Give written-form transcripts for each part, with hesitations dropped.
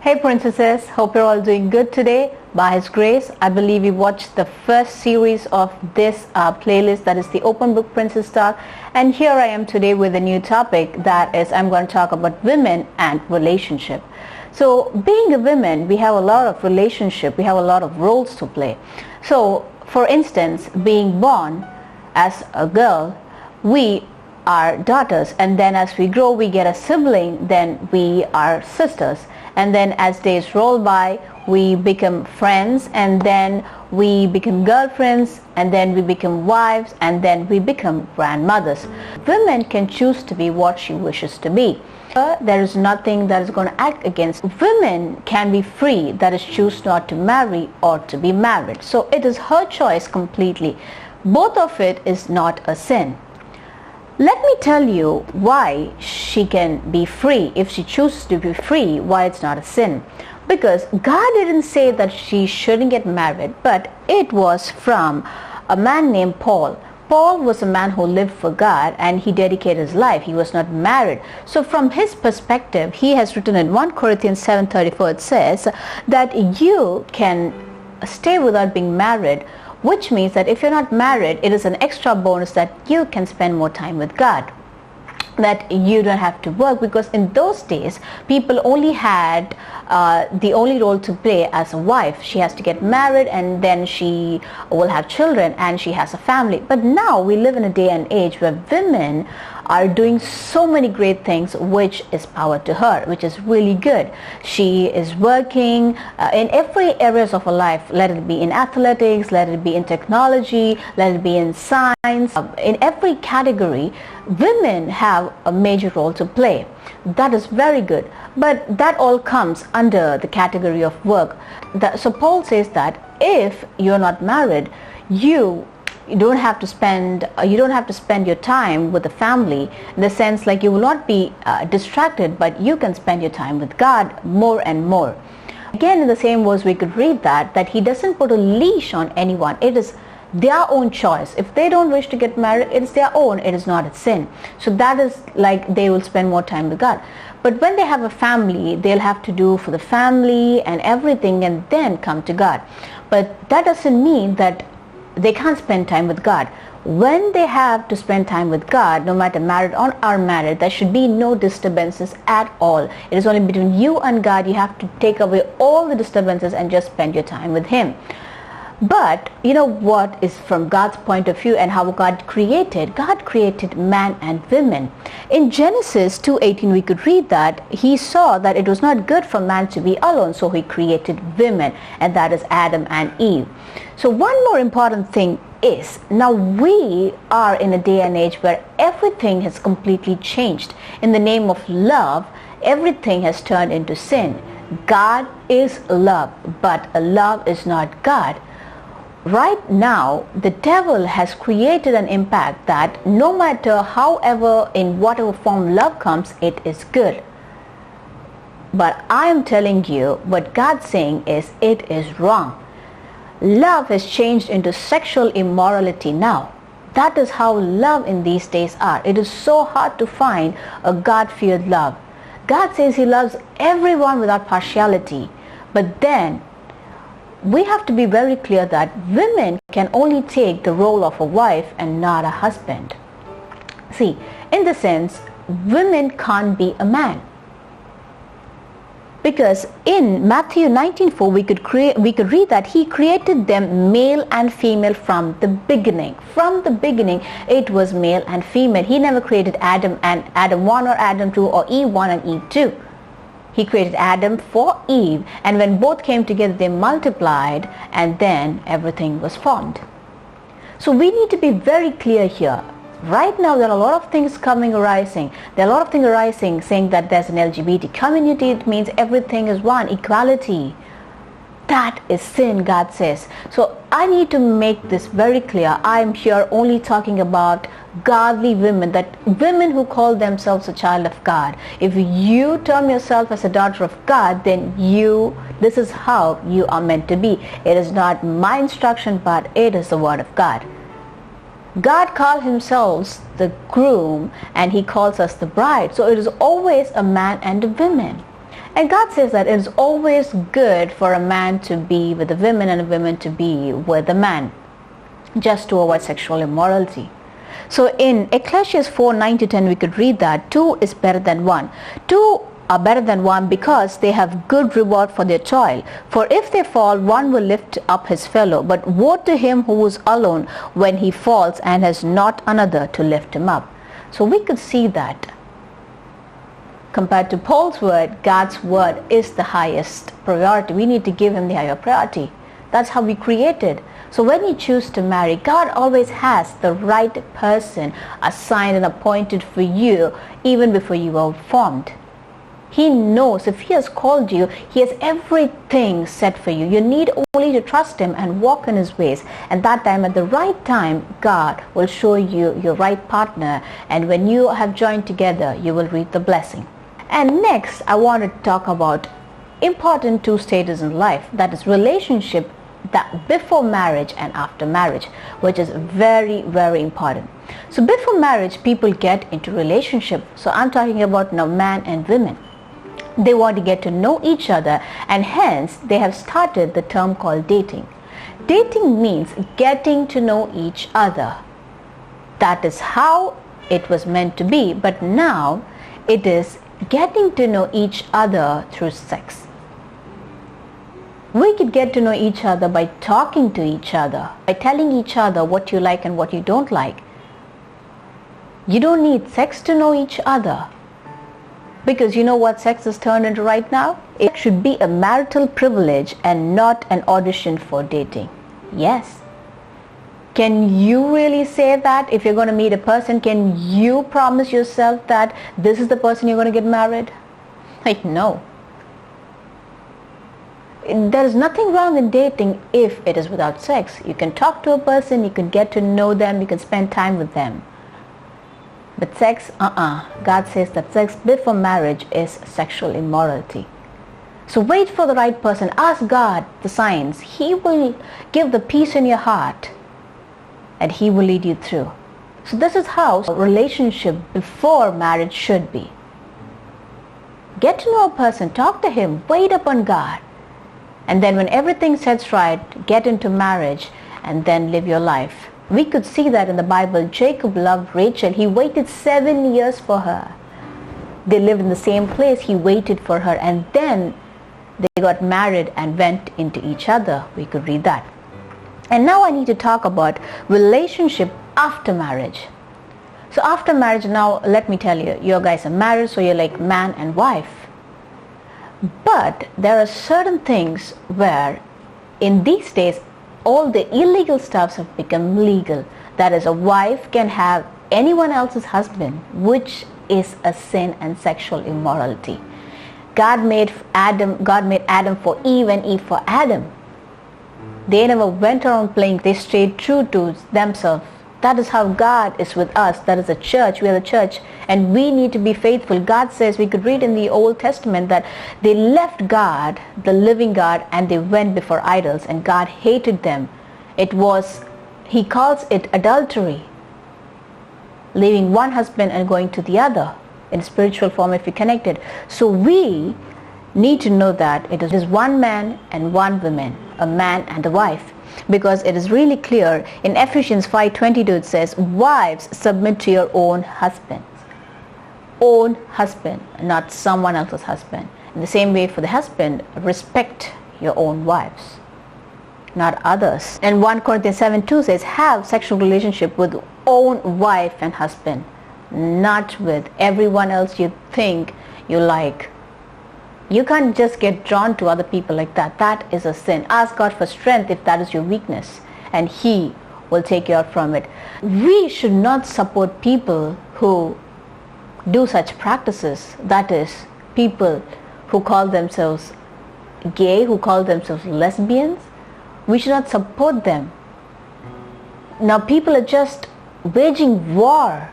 Hey princesses, hope you're all doing good today. By His grace, I believe we watched the first series of this playlist, that is the Open Book Princess Talk, and here I am today with a new topic, that is I'm going to talk about women and relationship. So being a woman, we have a lot of relationship, we have a lot of roles to play. So for instance, being born as a girl, we are daughters, and then as we grow we get a sibling, then we are sisters, and then as days roll by we become friends, and then we become girlfriends, and then we become wives, and then we become grandmothers. Women can choose to be what she wishes to be. There is nothing that is going to act against. Women can be free, that is, choose not to marry or to be married. So it is her choice completely. Both of it is not a sin. Let me tell you why she can be free. If she chooses to be free, why it's not a sin. Because God didn't say that she shouldn't get married, but it was from a man named Paul. Paul was a man who lived for God and he dedicated his life. He was not married. So from his perspective, he has written in 1 Corinthians 7:34, it says that you can stay without being married, which means that if you're not married, it is an extra bonus that you can spend more time with God, that you don't have to work, because in those days people only had the only role to play as a wife. She has to get married and then she will have children and she has a family. But now we live in a day and age where women are doing so many great things, which is power to her, which is really good. She is working in every areas of her life, let it be in athletics, let it be in technology, let it be in science. In every category, women have a major role to play. That is very good. But that all comes under the category of work. So Paul says that if you're not married, you don't have to spend your time with the family, in the sense like you will not be distracted, but you can spend your time with God more and more. Again, in the same verse we could read that he doesn't put a leash on anyone. It is their own choice. If they don't wish to get married, it's their own. It is not a sin. So that is like they will spend more time with God. But when they have a family, they'll have to do for the family and everything and then come to God. But that doesn't mean that they can't spend time with God. When they have to spend time with God, no matter married or unmarried, there should be no disturbances at all. It is only between you and God. You have to take away all the disturbances and just spend your time with Him. But you know what is from God's point of view and how God created man and women. In Genesis 2:18 we could read that He saw that it was not good for man to be alone, so He created women, and that is Adam and Eve. So one more important thing is, now we are in a day and age where everything has completely changed. In the name of love, everything has turned into sin. God is love, but love is not God. Right now, the devil has created an impact that no matter however, in whatever form love comes, it is good. But I am telling you, what God's saying is, it is wrong. Love has changed into sexual immorality now. That is how love in these days are. It is so hard to find a God-feared love. God says He loves everyone without partiality. But then we have to be very clear that women can only take the role of a wife and not a husband. See, in the sense, women can't be a man. Because in Matthew 19:4 we could read that He created them male and female from the beginning. From the beginning it was male and female. He never created Adam 1 or Adam 2 or Eve 1 and Eve 2. He created Adam for Eve, and when both came together they multiplied, and then everything was formed. So we need to be very clear here. Right now there are a lot of things arising. There are a lot of things arising saying that there's an LGBT community. It means everything is one, equality. That is sin, God says. So I need to make this very clear. I'm here only talking about godly women, that women who call themselves a child of God. If you term yourself as a daughter of God, then this is how you are meant to be. It is not my instruction, but it is the word of God. God called Himself the groom and He calls us the bride. So it is always a man and a woman. And God says that it is always good for a man to be with a woman and a woman to be with a man, just to avoid sexual immorality. So in Ecclesiastes 4:9-10 we could read that two is better than one. Two are better than one because they have good reward for their toil. For if they fall, one will lift up his fellow. But woe to him who is alone when he falls and has not another to lift him up. So we could see that compared to Paul's word, God's word is the highest priority. We need to give him the higher priority. That's how we created. So when you choose to marry, God always has the right person assigned and appointed for you even before you were formed. He knows if he has called you, he has everything set for you. You need only to trust him and walk in his ways. And that time, at the right time, God will show you your right partner. And when you have joined together, you will reap the blessing. And next, I want to talk about important two stages in life. That is relationship, that before marriage and after marriage, which is very, very important. So before marriage, people get into relationship. So I'm talking about now man and women. They want to get to know each other, and hence they have started the term called dating. Dating means getting to know each other. That is how it was meant to be, but now it is getting to know each other through sex. We could get to know each other by talking to each other, by telling each other what you like and what you don't like. You don't need sex to know each other. Because you know what sex is turned into right now? It should be a marital privilege and not an audition for dating. Yes. Can you really say that if you're going to meet a person? Can you promise yourself that this is the person you're going to get married? Like, no. There is nothing wrong in dating if it is without sex. You can talk to a person, you can get to know them, you can spend time with them. But sex, God says that sex before marriage is sexual immorality. So wait for the right person. Ask God the signs. He will give the peace in your heart and he will lead you through. So this is how a relationship before marriage should be. Get to know a person, talk to him, wait upon God. And then when everything sets right, get into marriage and then live your life. We could see that in the Bible. Jacob loved Rachel. He waited 7 years for her. They lived in the same place. He waited for her. And then they got married and went into each other. We could read that. And now I need to talk about relationship after marriage. So after marriage, now let me tell you, you guys are married, so you're like man and wife. But there are certain things where in these days, all the illegal stuffs have become legal. That is, a wife can have anyone else's husband, which is a sin and sexual immorality. God made Adam for Eve and Eve for Adam. They never went around playing. They stayed true to themselves. That is how God is with us. That is a church. We are the church. And we need to be faithful. God says, we could read in the Old Testament that they left God, the living God, and they went before idols. And God hated them. He calls it adultery. Leaving one husband and going to the other. In spiritual form if you connected. So we need to know that it is one man and one woman. A man and a wife. Because it is really clear in Ephesians 5:22 it says, wives, submit to your own husbands. Own husband, not someone else's husband. In the same way for the husband, respect your own wives, not others. And 1 Corinthians 7:2 says, have sexual relationship with own wife and husband, not with everyone else you think you like. You can't just get drawn to other people like that. That is a sin. Ask God for strength if that is your weakness, and He will take you out from it. We should not support people who do such practices. That is, people who call themselves gay, who call themselves lesbians. We should not support them. Now people are just waging war.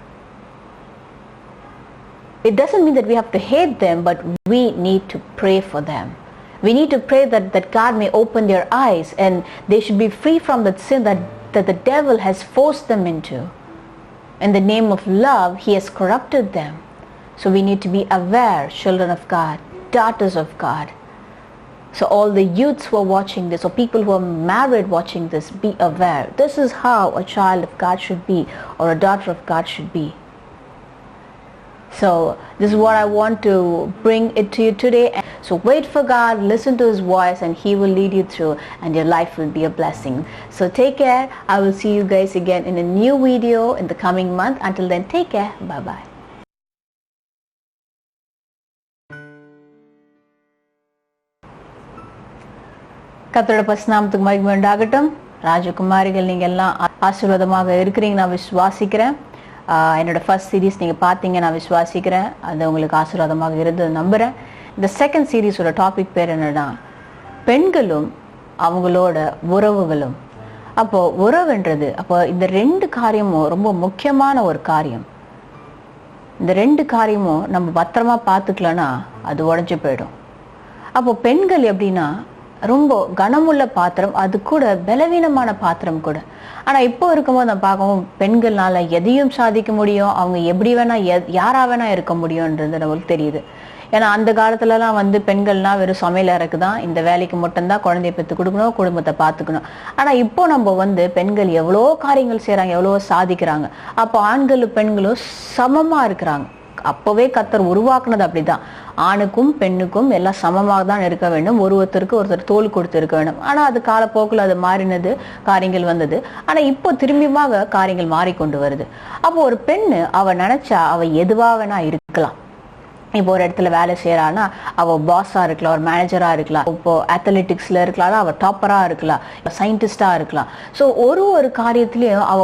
It doesn't mean that we have to hate them, but we need to pray for them. We need to pray that God may open their eyes and they should be free from that sin that the devil has forced them into. In the name of love, he has corrupted them. So we need to be aware, children of God. daughters of God. So all the youths who are watching this, or people who are married watching this, be aware. This is how a child of God should be, or a daughter of God should be. So this is what I want to bring it to you today. So wait for God, listen to His voice, and He will lead you through, and your life will be a blessing. So take care. I will see you guys again in a new video in the coming month. Until then, take care. Bye bye. கர்த்தருடைய பரிசுத்தநாமத்துக்கு மகிமை உண்டாகட்டும். ராஜகுமாரிகள் நீங்கள் எல்லாம் ஆசீர்வாதமாக இருக்கிறீங்க நான் விசுவாசிக்கிறேன். என்னோட ஃபர்ஸ்ட் சீரீஸ் நீங்கள் பார்த்தீங்க நான் விசுவாசிக்கிறேன். அது உங்களுக்கு ஆசீர்வாதமாக இருந்தது நம்புகிறேன். இந்த செகண்ட் சீரீஸோட டாபிக் பேர் என்னன்னா, பெண்களும் அவங்களோட உறவுகளும். அப்போ உறவுன்றது, அப்போ இந்த ரெண்டு காரியமும் ரொம்ப முக்கியமான ஒரு காரியம். இந்த ரெண்டு காரியமும் நம்ம பத்திரமா பார்த்துக்கலன்னா அது உடஞ்சி போயிடும். அப்போ பெண்கள் எப்படின்னா ரொம்ப கனமுள்ள பாத்திரம், அது கூட பலவீனமான பாத்திரம் கூட. ஆனா இப்போ இருக்கும்போது நான் பார்க்கவும் பெண்கள்னால எதையும் சாதிக்க முடியும், அவங்க எப்படி வேணா யாரா வேணா இருக்க முடியும்ன்றது நம்மளுக்கு தெரியுது. ஏன்னா அந்த காலத்துலலாம் பெண்கள்னா வெறும் சமையல் அறைக்கு தான், இந்த வேலைக்கு மட்டும்தான், குழந்தைய பெற்று கொடுக்கணும், குடும்பத்தை பார்த்துக்கணும். ஆனா இப்போ நம்ம பெண்கள் எவ்வளோ காரியங்கள் செய்யறாங்க, எவ்வளோ சாதிக்கிறாங்க. அப்போ ஆண்களும் பெண்களும் சமமா இருக்கிறாங்க. அப்பவே கர்த்தர் உருவாக்குனது அப்படிதான். ஆணுக்கும் பெண்ணுக்கும் எல்லாம் சமமாக தான் இருக்க வேண்டும், ஒருத்தருக்கு ஒருத்தர் தோள் கொடுத்து இருக்க வேண்டும். ஆனா அது காலப்போக்கில் அது மாறினது, காரியங்கள் வந்தது. ஆனா இப்போ திரும்பியுமாக காரியங்கள் மாறிக்கொண்டு வருது. அப்போ ஒரு பெண்ணு அவ நினைச்சா அவ எதுவா வேணா இருக்கலாம். இப்போ ஒரு இடத்துல வேலை செய்யறான்னா அவ பாஸா இருக்கலாம், ஒரு மேனேஜரா இருக்கலாம், இப்போ அத்லெட்டிக்ஸ்ல இருக்கலாம், அவ டாப்பரா இருக்கலாம், சயின்டிஸ்டா இருக்கலாம். ஸோ ஒரு காரியத்திலயும் அவ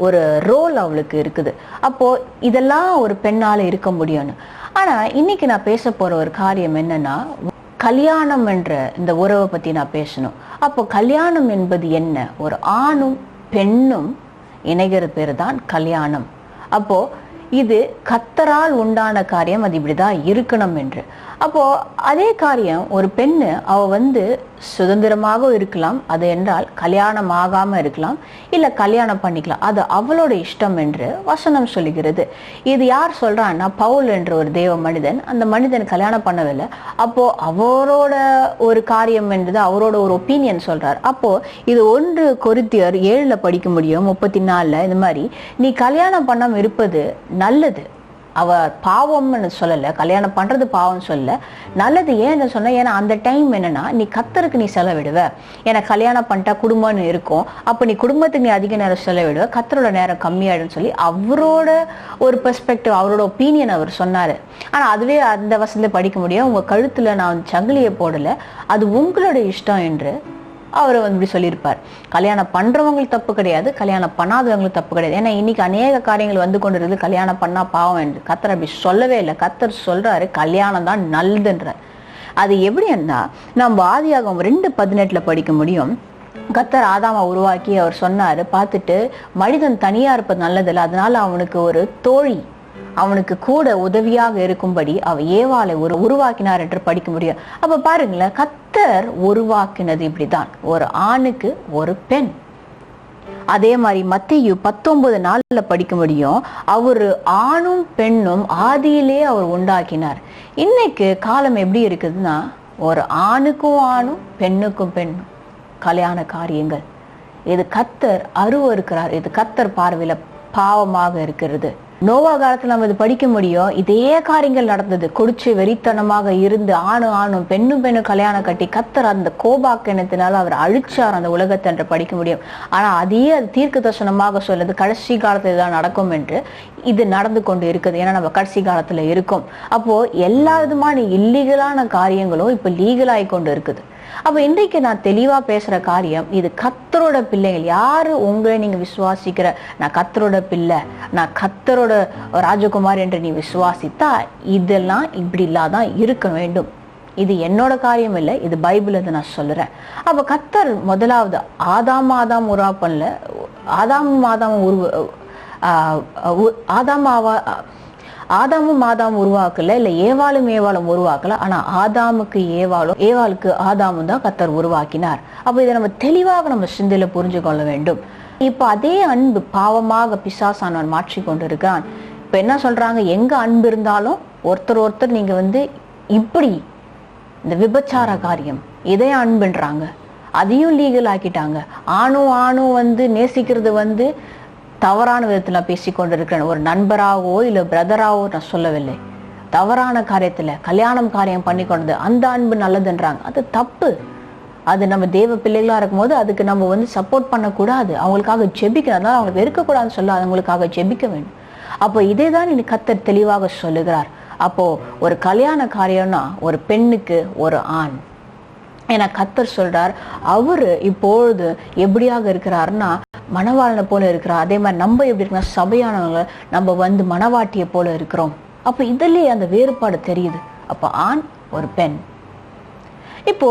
ஒரு ரோல் அவளுக்கு இருக்குது. அப்போ இதெல்லாம் ஒரு பெண்ணால இருக்க முடியும்னு. ஆனா இன்னைக்கு நான் பேச போற ஒரு காரியம் என்னன்னா, கல்யாணம் என்ற இந்த உறவை பத்தி நான் பேசணும். அப்போ கல்யாணம் என்பது என்ன? ஒரு ஆணும் பெண்ணும் இணைகிற பேரு தான் கல்யாணம். அப்போ இது கர்த்தரால் உண்டான காரியம், அது இப்படிதான் இருக்கணும் என்று. அப்போ அதே காரியம் ஒரு பெண்ணு அவ சுதந்திரமாக இருக்கலாம், அது என்றால் கல்யாணம் ஆகாம இருக்கலாம், இல்ல கல்யாணம் பண்ணிக்கலாம், அது அவளோட இஷ்டம் என்று வசனம் சொல்லுகிறது. இது யார் சொல்றான்னா, பவுல் என்ற ஒரு தேவ மனிதன். அந்த மனிதன் கல்யாணம் பண்ணவில்லை. அப்போ அவரோட ஒரு காரியம் என்றது அவரோட ஒரு ஒப்பீனியன் சொல்றார். அப்போ இது 1 கொரிந்தியர் 7 படிக்க முடியும், 34. இந்த மாதிரி நீ கல்யாணம் பண்ணாம இருப்பது நல்லது. அவ பாவம்னு சொல்லல, கல்யாணம் பண்றது பாவம் சொல்லல, நல்லது. ஏன்னு சொன்ன, ஏன்னா அந்த டைம் என்னன்னா நீ கர்த்தருக்கு நீ செலவிடுவ. ஏன்னா கல்யாணம் பண்ணிட்டா குடும்பம்னு இருக்கும், அப்ப நீ குடும்பத்துக்கு நீ அதிக நேரம் செலவிடுவ, கர்த்தரோட நேரம் கம்மியாயிடும் சொல்லி அவரோட ஒரு பெர்ஸ்பெக்டிவ், அவரோட ஒப்பீனியன் அவர் சொன்னாரு. ஆனா அதுவே அந்த வசனத்துல படிக்க முடியும், உங்க கழுத்துல நான் சங்கிலியை போடல, அது உங்களோட இஷ்டம் என்று அவர் இப்படி சொல்லியிருப்பார். கல்யாணம் பண்றவங்களுக்கு தப்பு கிடையாது, கல்யாணம் பண்ணாதவங்களுக்கு தப்பு கிடையாது. ஏன்னா இன்னைக்கு அநேக காரியங்கள் கொண்டு இருக்குது, கல்யாணம் பண்ணா பாவம் என்று. கர்த்தர் அப்படி சொல்லவே இல்லை. கர்த்தர் சொல்றாரு கல்யாணம் தான் நல்லதுன்றார். அது எப்படின்னா, நம்ம ஆதியாகமம் 2:18 படிக்க முடியும். கர்த்தர் ஆதாமை உருவாக்கி அவர் சொன்னாரு, பார்த்துட்டு மனிதன் தனியா இருப்பது நல்லதில்லை, அதனால அவனுக்கு ஒரு தோழி, அவனுக்கு கூட உதவியாக இருக்கும்படி அவ ஏவாளை உருவாக்கினார் என்று படிக்க முடியும். அப்ப பாருங்களேன், கர்த்தர் உருவாக்கினது இப்படிதான், ஒரு ஆணுக்கு ஒரு பெண். அதே மாதிரி மத்தேயு 19:4 படிக்க முடியும், அவரு ஆணும் பெண்ணும் ஆதியிலே அவர் உண்டாக்கினார். இன்னைக்கு காலம் எப்படி இருக்குதுன்னா, ஒரு ஆணுக்கும் ஆணும் பெண்ணுக்கும் பெண்ணும் கல்யாண காரியங்கள். இது கர்த்தர் அருவருக்கிறார், இது கர்த்தர் பார்வையில பாவமாக இருக்கிறது. நோவா காலத்துல நம்ம இது படிக்க முடியும், இதே காரியங்கள் நடந்தது. குடிச்சு வெறித்தனமாக இருந்து ஆணும் பெண்ணும் கல்யாணம் கட்டி கர்த்தர் அந்த கோபாக்கினத்தினால அவர் அழிச்சார் அந்த உலகத்தை என்று படிக்க முடியும். ஆனா அது தீர்க்க தரிசனமாக சொல்லுது கடைசி காலத்துல இதுதான் நடக்கும் என்று. இது நடந்து கொண்டு இருக்குது, ஏன்னா நம்ம கடைசி காலத்துல இருக்கோம். அப்போ எல்லா விதமான இல்லீகலான காரியங்களும் இப்ப லீகல் ஆகி கொண்டு இருக்குது. அப்ப இன்றைக்கு நான் தெளிவா பேசுற காரியம், இது கர்த்தரோட பிள்ளைகள். யாரு உங்களை நீங்க விசுவாசிக்கிற, நான் கர்த்தரோட பிள்ளை, நான் கர்த்தரோட ராஜகுமார் என்று நீ விசுவாசித்தா இதெல்லாம் இப்படி இல்லாதான் இருக்க வேண்டும். இது என்னோட காரியம் இல்லை, இது பைபிள் நான் சொல்றேன். அப்ப கர்த்தர் முதலாவது ஆதாம் உருவாக்கல, ஆதாமும் உருவாக்கல, இல்ல ஏவாளும் உருவாக்கல. ஆனா ஆதாமுக்கு ஏவாளுக்கு ஆதாமும் தான் கர்த்தர் உருவாக்கினார். அப்ப இதை நம்ம தெளிவாக நம்ம சிந்தையில புரிஞ்சு கொள்ள வேண்டும். இப்ப அதே அன்பு பாவமாக பிசாசானவன் மாற்றி கொண்டிருக்கான். இப்ப என்ன சொல்றாங்க, எங்க அன்பு இருந்தாலும் ஒருத்தர் ஒருத்தர் நீங்க இப்படி இந்த விபச்சார காரியம் இதைய அன்புன்றாங்க, அதையும் லீகல் ஆக்கிட்டாங்க. ஆணும் நேசிக்கிறது தவறான விதத்துல பேசிக்கொண்டு இருக்கிறேன். ஒரு நண்பராகவோ இல்ல பிரதராகவோ நான் சொல்லவில்லை. தவறான காரியத்துல கல்யாணம் காரியம் பண்ணி கொண்டது அந்த அன்பு நல்லதுன்றாங்க. அது தப்பு. அது நம்ம தேவ பிள்ளைகளா இருக்கும் போது அதுக்கு நம்ம சப்போர்ட் பண்ணக்கூடாது. அவங்களுக்காக ஜெபிக்கணும். அதனால அவங்களுக்கு வெறுக்கக்கூடாதுன்னு சொல்ல அவங்களுக்காக ஜெபிக்க வேண்டும். அப்போ இதே தான் இன்னைக்கு கர்த்தர் தெளிவாக சொல்லுகிறார். அப்போ ஒரு கல்யாண காரியம்னா ஒரு பெண்ணுக்கு ஒரு ஆண். ஏன்னா கர்த்தர் சொல்றார், அவரு இப்பொழுது எப்படியாக இருக்கிறாருன்னா மணவாளனை போல இருக்கிறார். அதே மாதிரி நம்ம எப்படி இருக்கோம், சபையானவங்க நம்ம மணவாட்டிய போல இருக்கிறோம். அப்ப இதுலயே அந்த வேறுபாடு தெரியுது. அப்ப ஆண் ஒரு பெண். இப்போ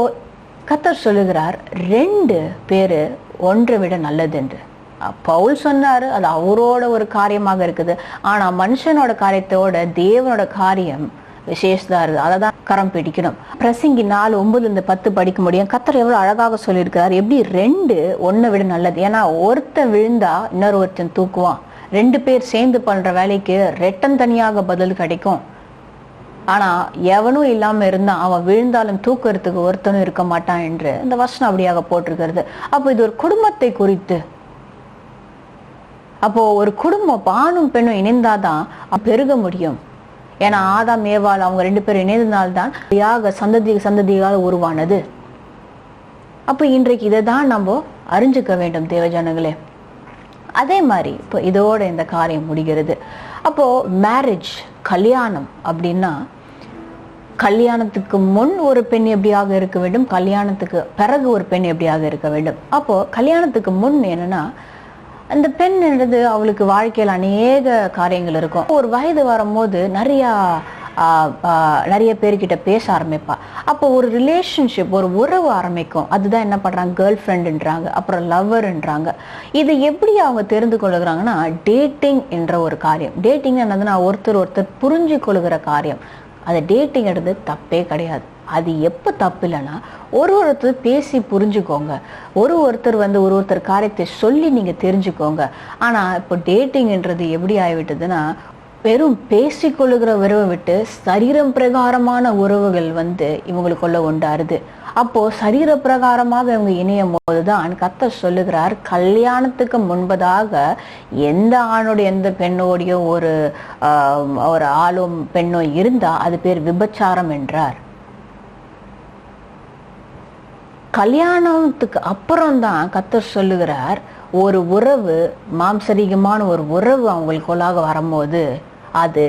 கர்த்தர் சொல்லுகிறார், 2 பேரு ஒன்றை விட நல்லது என்று. பவுல் சொன்னாரு, அது அவரோட ஒரு காரியமாக இருக்குது. ஆனா மனுஷனோட காரியத்தோட தேவனோட காரியம் விசேஷதா இருக்குது. அதை தான் கரம் பிடிக்கணும். பிரசங்கி 4:9-10 படிக்க முடியும். கர்த்தர் எவ்வளவு அழகாக சொல்லியிருக்கிறார். எப்படி 2 ஒன்னை விட நல்லது. ஏன்னா ஒருத்தன் விழுந்தா இன்னொரு ஒருத்தன் தூக்குவான். 2 பேர் சேர்ந்து பண்ற வேலைக்கு ரெட்டன் தனியாக பதில் கிடைக்கும். ஆனா எவனும் இல்லாம இருந்தா அவன் விழுந்தாலும் தூக்குறதுக்கு ஒருத்தனும் இருக்க மாட்டான் என்று இந்த வசனம் அப்படியாக போட்டிருக்கிறது. அப்போ இது ஒரு குடும்பத்தை குறித்து. அப்போ ஒரு குடும்பம் ஆணும் பெண்ணும் இணைந்தாதான் பெருக முடியும். ஏன்னா ஆதாம் ஏவாள் அவங்க 2 பேரும் இணைந்தனால்தான் சந்ததியால் உருவானது. அப்ப இன்றைக்கு இதை தான் நம்ம அறிஞ்சுக்க வேண்டும் தேவஜனங்களே. அதே மாதிரி இப்போ இதோட இந்த காரியம் முடிகிறது. அப்போ மேரேஜ் கல்யாணம் அப்படின்னா கல்யாணத்துக்கு முன் ஒரு பெண் எப்படியாக இருக்க வேண்டும், கல்யாணத்துக்கு பிறகு ஒரு பெண் எப்படியாக இருக்க வேண்டும். அப்போ கல்யாணத்துக்கு முன் என்னன்னா அந்த பெண் என்றது அவளுக்கு வாழ்க்கையில் அநேக காரியங்கள் இருக்கும். ஒரு வயது வரும்போது நிறைய பேர்கிட்ட பேச ஆரம்பிப்பா. அப்போ ஒரு ரிலேஷன்ஷிப், ஒரு உறவு ஆரம்பிக்கும். அதுதான் என்ன பண்றாங்க, கேர்ள் ஃப்ரெண்டுன்றாங்க, அப்புறம் லவ்வர்ன்றாங்க. இது எப்படி அவங்க தெரிந்து கொள்ளுகிறாங்கன்னா டேட்டிங் என்ற ஒரு காரியம். டேட்டிங் என்னதுன்னா ஒருத்தர் புரிஞ்சு கொள்ளுகிற காரியம். அது டேட்டிங் எடுத்து தப்பே கிடையாது. அது எப்போ தப்பு இல்லைன்னா ஒருத்தர் பேசி புரிஞ்சுக்கோங்க, ஒருத்தர் காரியத்தை சொல்லி நீங்க தெரிஞ்சுக்கோங்க. ஆனா இப்போ டேட்டிங்ன்றது எப்படி ஆகிவிட்டதுன்னா வெறும் பேசிக்கொள்ளுகிற உறவை விட்டு சரீரம் பிரகாரமான உறவுகள் இவங்களுக்குள்ள உண்டாருது. அப்போ சரீர பிரகாரமாக இவங்க இணையும் போதுதான் கர்த்தர் சொல்லுகிறார், கல்யாணத்துக்கு முன்பதாக எந்த ஆணோட எந்த பெண்ணோடையோ ஒரு ஆளோ பெண்ணோ இருந்தா அது பேர் விபச்சாரம் என்றார். கல்யாணத்துக்கு அப்புறம் தான் கர்த்தர் சொல்லுகிறார், ஒரு உறவு மாம்சரீகமான ஒரு உறவு அவங்களுக்குள்ளாக வரும்போது அது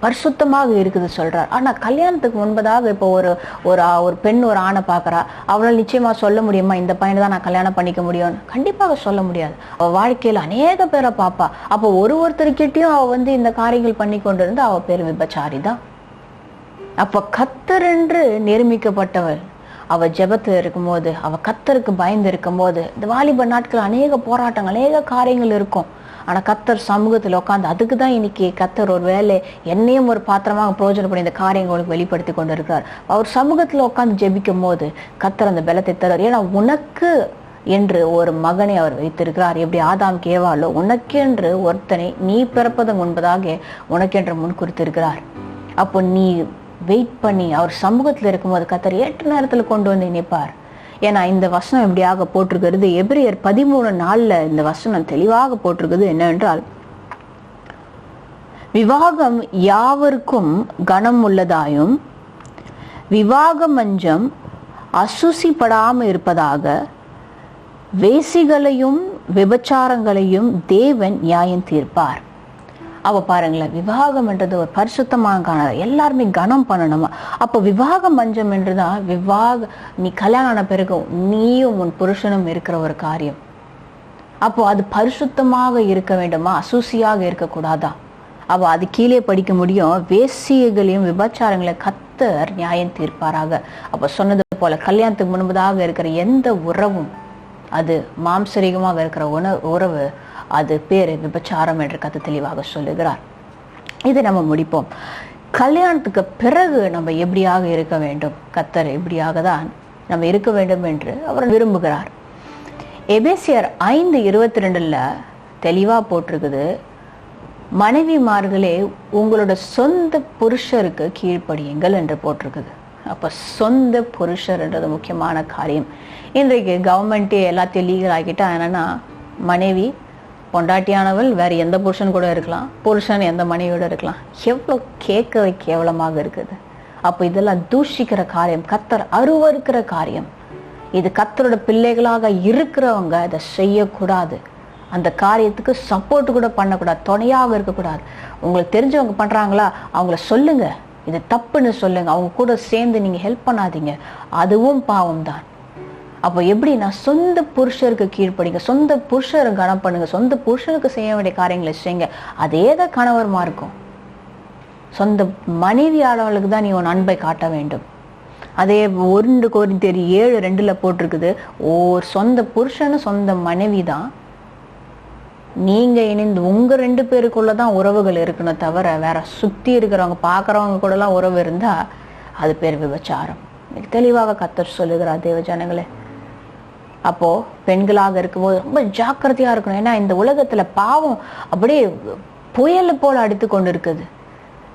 பரிசுத்தமாக இருக்குது சொல்றார். ஆனா கல்யாணத்துக்கு முன்பதாக இப்போ ஒரு பெண் ஒரு ஆணை பாக்குறா, அவளால் நிச்சயமா சொல்ல முடியுமா இந்த பையனை தான் நான் கல்யாணம் பண்ணிக்க முடியும்? கண்டிப்பாக சொல்ல முடியாது. அவ வாழ்க்கையில அநேக பேரை பாப்பா. அப்போ ஒருத்தருக்கிட்டையும் அவ இந்த காரியங்கள் பண்ணி கொண்டு இருந்து அவ பேர் விபச்சாரி தான். அப்ப கர்த்தர் என்று நியமிக்கப்பட்டவள் அவ ஜெபத்துல இருக்கும் போது, அவ கர்த்தருக்கு பயந்து இருக்கும் போது, இந்த வாலிப நாட்கள் அநேக போராட்டங்கள் அநேக காரியங்கள் இருக்கும். ஆனா கர்த்தர் சமூகத்தில் உட்காந்து, அதுக்கு தான் இன்னைக்கு கர்த்தர் ஒரு வேலை என்னையும் ஒரு பாத்திரமாக பிரயோஜனப்படி இந்த காரியங்களுக்கு வெளிப்படுத்தி கொண்டு இருக்கிறார். அவர் சமூகத்துல உட்காந்து ஜெபிக்கும் போது கர்த்தர் அந்த பலத்தை தருவார். ஏன்னா உனக்கு என்று ஒரு மகனை அவர் வைத்திருக்கிறார். எப்படி ஆதாம் ஏவாளோ உனக்கென்று ஒருத்தனை நீ பிறப்பதன் முன்பதாக உனக்கென்று முன் குறித்திருக்கிறார். அப்போ நீ வெயிட் பண்ணி அவர் சமூகத்துல இருக்கும்போது கர்த்தர் ஏற்ற நேரத்துல கொண்டு வந்து இணைப்பார். ஏன்னா இந்த வசனம் எப்படியாக போட்டிருக்கிறது, எபிரேயர் 13:4 இந்த வசனம் தெளிவாக போட்டிருக்குது. என்னவென்றால், விவாகம் யாவருக்கும் கனம் உள்ளதாயும் விவாக மஞ்சம் அசுசிப்படாம இருப்பதாக வேசிகளையும் விபச்சாரங்களையும் தேவன் நியாயம் தீர்ப்பார். அவ பாருங்களேன், விவாகம் என்றது ஒரு பரிசுத்தமான காரணம், எல்லாருமே கனம் பண்ணணுமா. அப்போ விவாக மஞ்சம் என்றுதான் நீ கல்யாணம் ஆன பிறகு நீயும் உன் புருஷனும் இருக்கிற ஒரு காரியம். அப்போ அது பரிசுத்தமாக இருக்க வேண்டுமா, அசூசியாக இருக்கக்கூடாதா? அவ அது கீழே படிக்க முடியும், வேசியங்களையும் விபச்சாரங்களையும் கர்த்தர் நியாயம் தீர்ப்பாராக. அப்ப சொன்னது போல கல்யாணத்துக்கு முன்பதாக இருக்கிற எந்த உறவும் அது மாம்சரீகமாக இருக்கிற உறவு அது பேரு விபச்சாரம் என்று கர்த்தர் தெளிவாக சொல்லுகிறார். இதை நம்ம முடிப்போம். கல்யாணத்துக்கு பிறகு நம்ம எப்படியாக இருக்க வேண்டும், கர்த்தர் எப்படியாக தான் நம்ம இருக்க வேண்டும் என்று அவர் விரும்புகிறார். எபேசியர் 5:22 தெளிவா போட்டிருக்குது, மனைவிமார்களே உங்களோட சொந்த புருஷருக்கு கீழ்ப்படியுங்கள் என்று போட்டிருக்குது. அப்போ சொந்த புருஷர்ன்றது முக்கியமான காரியம். இன்றைக்கு கவர்மெண்ட்டே எல்லாத்தையும் லீகல் ஆகிட்டா என்னன்னா, மனைவி பொண்டாட்டியானவள் வேற எந்த புருஷன் கூட இருக்கலாம், புருஷன் எந்த மனைவியோட இருக்கலாம். எவ்வளோ கேட்கவே கேவலமாக இருக்குது. அப்போ இதெல்லாம் தூஷிக்கிற காரியம், கர்த்தர் அருவருக்கிற காரியம். இது கர்த்தரோட பிள்ளைகளாக இருக்கிறவங்க இதை செய்யக்கூடாது. அந்த காரியத்துக்கு சப்போர்ட் கூட பண்ணக்கூடாது, துணையாக இருக்கக்கூடாது. உங்களுக்கு தெரிஞ்சவங்க பண்றாங்களா, அவங்கள சொல்லுங்க, இது தப்புன்னு சொல்லுங்க. அவங்க கூட சேர்ந்து நீங்க ஹெல்ப் பண்ணாதீங்க, அதுவும் பாவம் தான். அப்போ எப்படின்னா, சொந்த புருஷருக்கு கீழ்ப்படிங்க, சொந்த புருஷரை கனம் பண்ணுங்க, சொந்த புருஷனுக்கு செய்ய வேண்டிய காரியங்களை செய்யுங்க. அதே தான் கணவர்மா இருக்கும். சொந்த மனைவியாளர்களுக்கு தான் நீ உன் அன்பை காட்ட வேண்டும். அதே 1 கொரிந்தியர் 7:2 போட்டிருக்குது, சொந்த புருஷனு சொந்த மனைவி தான், நீங்க இணைந்து உங்க 2 பேருக்குள்ளதான் உறவுகள் இருக்கணும் தவிர வேற சுத்தி இருக்கிறவங்க பாக்குறவங்க கூட எல்லாம் உறவு இருந்தா அது பேர் விபச்சாரம். தெளிவாக கர்த்தர் சொல்லுகிறார் தேவ ஜனங்களே. அப்போ பெண்களாக இருக்கும்போது ரொம்ப ஜாக்கிரதையா இருக்கணும். ஏன்னா இந்த உலகத்துல பாவம் அப்படியே புயல் போல அடித்து கொண்டு இருக்குது.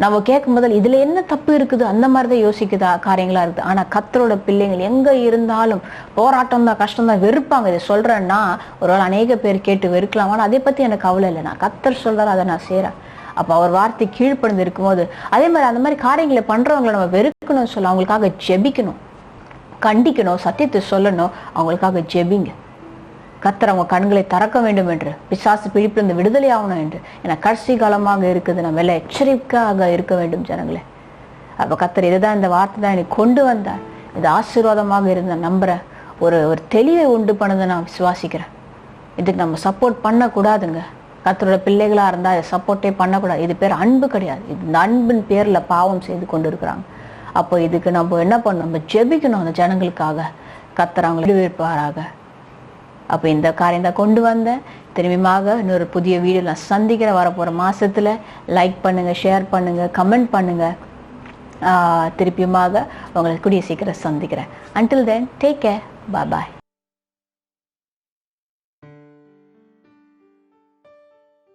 நம்ம கேட்கும் போது இதுல என்ன தப்பு இருக்குது அந்த மாதிரிதான் யோசிக்குதா காரியங்களா இருக்குது. ஆனா கர்த்தரோட பிள்ளைகள் எங்க இருந்தாலும் போராட்டம் தான், கஷ்டம் தான், வெறுப்பாங்க. இதை சொல்றேன்னா ஒருவேளை அநேக பேர் கேட்டு வெறுக்கலாம், ஆனா அதை பத்தி எனக்கு கவலை இல்லை. நான் கர்த்தர் சொல்றாரு, அதை நான் செய்யறேன். அப்ப அவர் வார்த்தை கீழ்ப்படிந்து இருக்கும்போது அதே மாதிரி அந்த மாதிரி காரியங்களை பண்றவங்களை நம்ம வெறுக்கணும்னு சொல்ல, அவங்களுக்காக ஜெபிக்கணும், கண்டிக்கணும், சத்தியத்தை சொல்லணும், அவங்களுக்காக ஜெபிங்க. கர்த்தர் அவங்க கண்களை திறக்க வேண்டும் என்று, பிசாசு பிடிப்பிலிருந்து விடுதலை ஆகணும் என்று. ஏன்னா கடைசி காலமாக இருக்குது, நம்ம எல்லாம் எச்சரிக்கையாக இருக்க வேண்டும் ஜனங்களே. அப்ப கர்த்தர் இதுதான், இந்த வார்த்தை தான் எனக்கு கொண்டு வந்தார். இது ஆசீர்வாதமாக இருந்த நம்புறேன், ஒரு தெளிவை உண்டு பண்ணதை நான் விசுவாசிக்கிறேன். இதுக்கு நம்ம சப்போர்ட் பண்ணக்கூடாதுங்க. கர்த்தரோட பிள்ளைகளா இருந்தா சப்போர்ட்டே பண்ணக்கூடாது. இது பேர் அன்பு கிடையாது. இந்த அன்பின் பேர்ல பாவம் செய்து கொண்டு இருக்கிறாங்க. அப்போ இதுக்கு நம்ம என்ன பண்ணணும், நம்ம ஜெபிக்கணும் அந்த ஜனங்களுக்காக. கர்த்தர் அவங்களை விடுவிப்பாராக. அப்போ இந்த காரியம் தான் கொண்டு வந்தேன். திரும்பியாக இன்னொரு புதிய வீடியோ நான் சந்திக்கிறேன் வரப்போகிற மாதத்தில். லைக் பண்ணுங்கள், ஷேர் பண்ணுங்கள், கமெண்ட் பண்ணுங்கள். திருப்பியுமாக உங்களை கூடிய சீக்கிரம் சந்திக்கிறேன். Until then, take care. Bye bye.